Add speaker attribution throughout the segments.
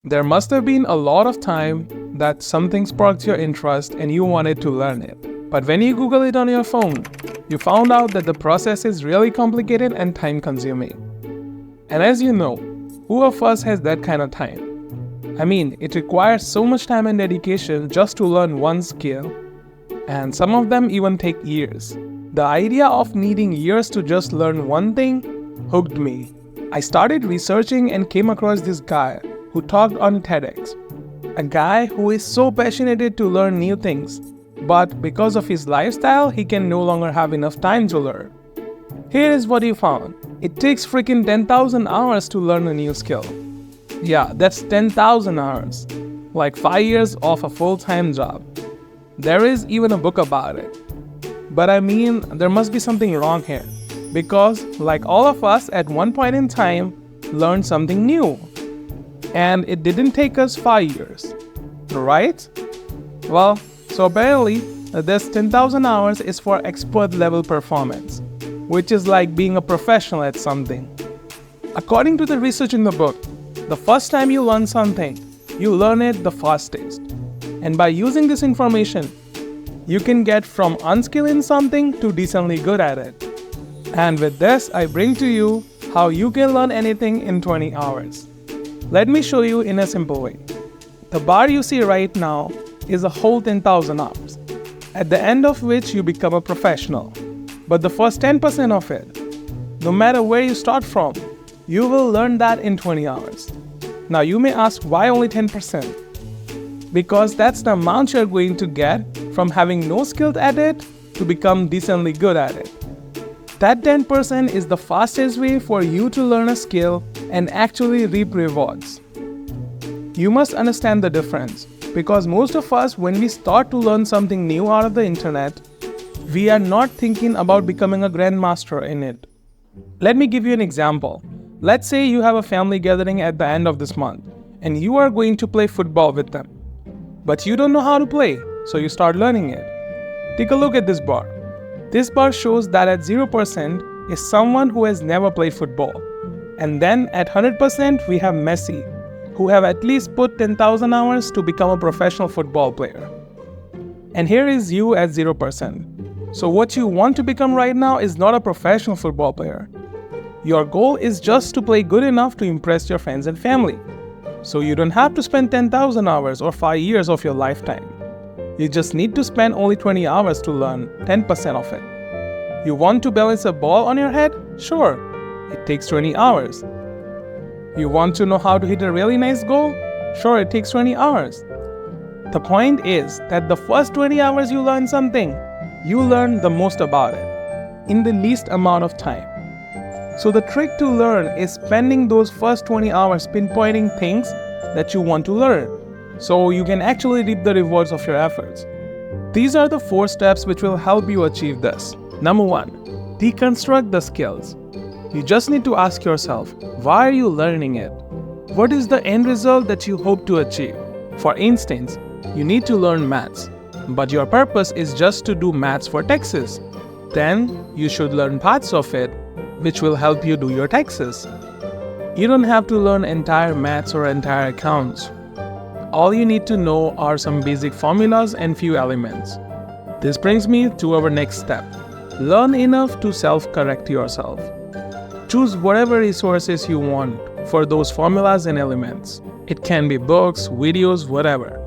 Speaker 1: There must have been a lot of time that something sparked your interest and you wanted to learn it. But when you Google it on your phone, you found out that the process is really complicated and time-consuming. And as you know, who of us has that kind of time? I mean, it requires so much time and dedication just to learn one skill, and some of them even take years. The idea of needing years to just learn one thing hooked me. I started researching and came across this guy who talked on TEDx. A guy who is so passionate to learn new things, but because of his lifestyle, he can no longer have enough time to learn. Here is what he found. It takes freaking 10,000 hours to learn a new skill. Yeah, that's 10,000 hours. Like 5 years of a full-time job. There is even a book about it. But I mean, there must be something wrong here. Because, like all of us at one point in time, learned something new. And it didn't take us 5 years. Right? Well, so apparently, this 10,000 hours is for expert level performance, which is like being a professional at something. According to the research in the book, the first time you learn something, you learn it the fastest. And by using this information, you can get from unskilled in something to decently good at it. And with this, I bring to you how you can learn anything in 20 hours. Let me show you in a simple way. The bar you see right now is a whole 10,000 hours, at the end of which you become a professional. But the first 10% of it, no matter where you start from, you will learn that in 20 hours. Now you may ask, why only 10%? Because that's the amount you're going to get from having no skill at it to become decently good at it. That 10% is the fastest way for you to learn a skill and actually reap rewards. You must understand the difference, because most of us, when we start to learn something new out of the internet, we are not thinking about becoming a grandmaster in it. Let me give you an example. Let's say you have a family gathering at the end of this month, and you are going to play football with them. But you don't know how to play, so you start learning it. Take a look at this bar. This bar shows that at 0% is someone who has never played football. And then at 100% we have Messi, who have at least put 10,000 hours to become a professional football player. And here is you at 0%. So what you want to become right now is not a professional football player. Your goal is just to play good enough to impress your friends and family. So you don't have to spend 10,000 hours or 5 years of your lifetime. You just need to spend only 20 hours to learn 10% of it. You want to balance a ball on your head? Sure, it takes 20 hours. You want to know how to hit a really nice goal? Sure, it takes 20 hours. The point is that the first 20 hours you learn something, you learn the most about it, in the least amount of time. So the trick to learn is spending those first 20 hours pinpointing things that you want to learn, so you can actually reap the rewards of your efforts. These are the 4 steps which will help you achieve this. Number 1, deconstruct the skills. You just need to ask yourself, why are you learning it? What is the end result that you hope to achieve? For instance, you need to learn maths, but your purpose is just to do maths for taxes. Then you should learn parts of it, which will help you do your taxes. You don't have to learn entire maths or entire accounts. All you need to know are some basic formulas and few elements. This brings me to our next step. Learn enough to self-correct yourself. Choose whatever resources you want for those formulas and elements. It can be books, videos, whatever.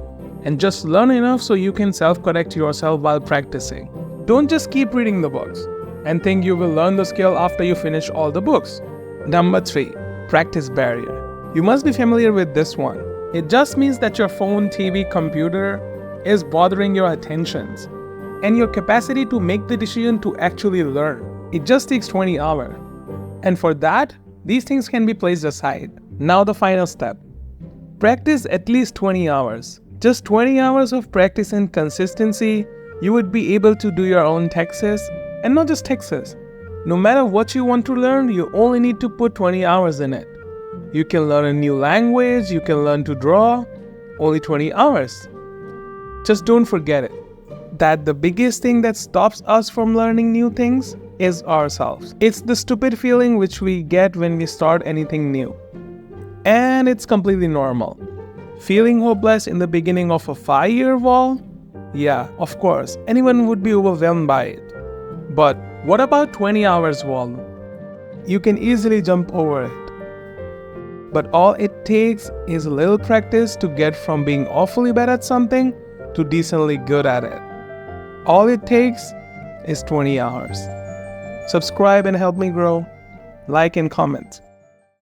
Speaker 1: And just learn enough so you can self-correct yourself while practicing. Don't just keep reading the books and think you will learn the skill after you finish all the books. Number 3, practice barrier. You must be familiar with this one. It just means that your phone, TV, computer is bothering your attentions and your capacity to make the decision to actually learn. It just takes 20 hours. And for that, these things can be placed aside. Now the final step. Practice at least 20 hours. Just 20 hours of practice and consistency, you would be able to do your own taxes. And not just taxes. No matter what you want to learn, you only need to put 20 hours in it. You can learn a new language, you can learn to draw, only 20 hours. Just don't forget it, that the biggest thing that stops us from learning new things is ourselves. It's the stupid feeling which we get when we start anything new. And it's completely normal. Feeling hopeless in the beginning of a 5-year wall? Yeah, of course, anyone would be overwhelmed by it. But what about 20 hours wall? You can easily jump over it. But all it takes is a little practice to get from being awfully bad at something to decently good at it. All it takes is 20 hours. Subscribe and help me grow. Like and comment.